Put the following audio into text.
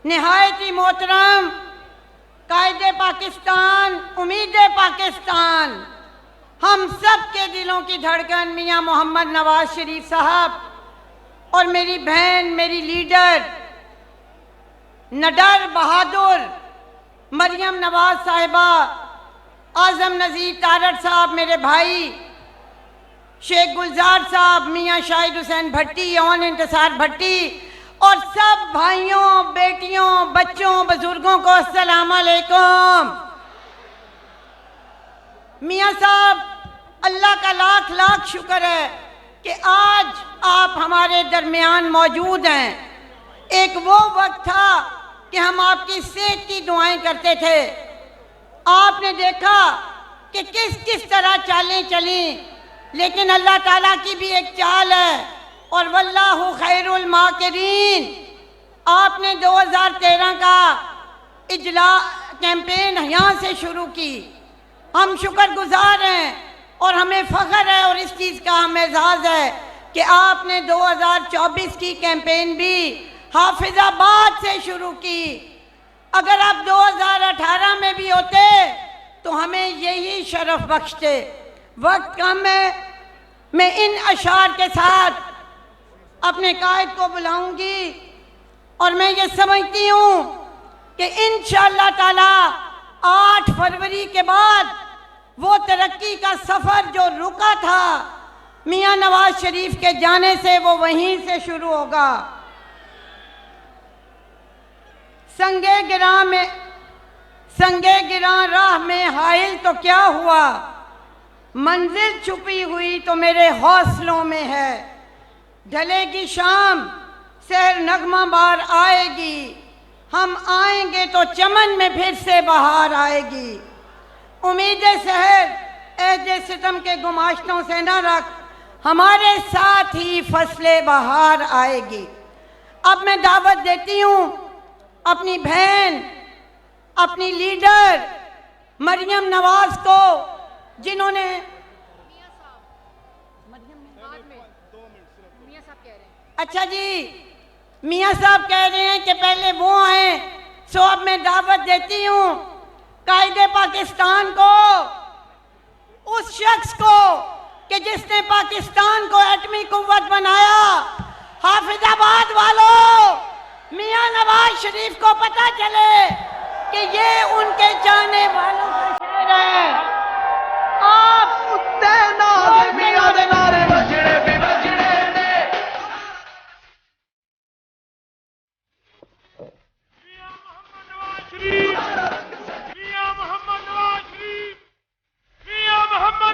निहायत ही मोहतरम कायदे पाकिस्तान, उम्मीदे पाकिस्तान, हम सब के दिलों की धड़कन मियाँ मोहम्मद नवाज शरीफ साहब और मेरी बहन, मेरी लीडर नडर बहादुर मरियम नवाज साहिबा, आजम नज़ीर तारड़ साहब मेरे भाई, शेख गुलजार साहब, मियाँ शाहिद हुसैन भट्टी, यौन इंतसार भट्टी और सब भाइयों, बेटियों, बच्चों, बुजुर्गों को अस्सलाम वालेकुम। मियाँ साहब, अल्लाह का लाख लाख शुक्र है कि आज आप हमारे दरमियान मौजूद हैं। एक वो वक्त था कि हम आपकी सेहत की दुआएं करते थे। आपने देखा कि किस किस तरह चालें चली, लेकिन अल्लाह ताला की भी एक चाल है और वल्लाहु खैरुल माकिरीन। आपने 2013 का इजला कैंपेन यहाँ से शुरू की। हम शुक्रगुजार हैं और हमें फ़ख्र है और इस चीज़ का हमें एजाज़ है कि आपने 2024 की कैंपेन भी हाफिज़ाबाद से शुरू की। अगर आप 2018 में भी होते तो हमें यही शरफ बख्शते। वक्त कम है, मैं इन अशार के साथ अपने कायद को बुलाऊंगी और मैं ये समझती हूँ कि इंशाअल्लाह ताला 8 फरवरी के बाद वो तरक्की का सफ़र जो रुका था मियाँ नवाज शरीफ के जाने से, वो वहीं से शुरू होगा। संगे गिरां राह में हाइल तो क्या हुआ, मंजिल छुपी हुई तो मेरे हौसलों में है। ढलेगी शाम, सहर नगमा बार आएगी, हम आएंगे तो चमन में फिर से बहार आएगी। उम्मीदे सहर ऐदे सितम के गुमाश्तों से न रख, हमारे साथ ही फसले बहार आएगी। अब मैं दावत देती हूँ अपनी बहन, अपनी लीडर मरियम नवाज को, जिन्होंने अच्छा जी, मियाँ साहब कह रहे हैं कि पहले वो आए, सो अब मैं दावत देती हूँ कायदे पाकिस्तान को, उस शख्स को कि जिसने पाकिस्तान को एटमी कुव्वत बनाया। हाफिजाबाद वालों, मियाँ नवाज शरीफ को पता चले कि ये उनके जाने वालों का शहर है।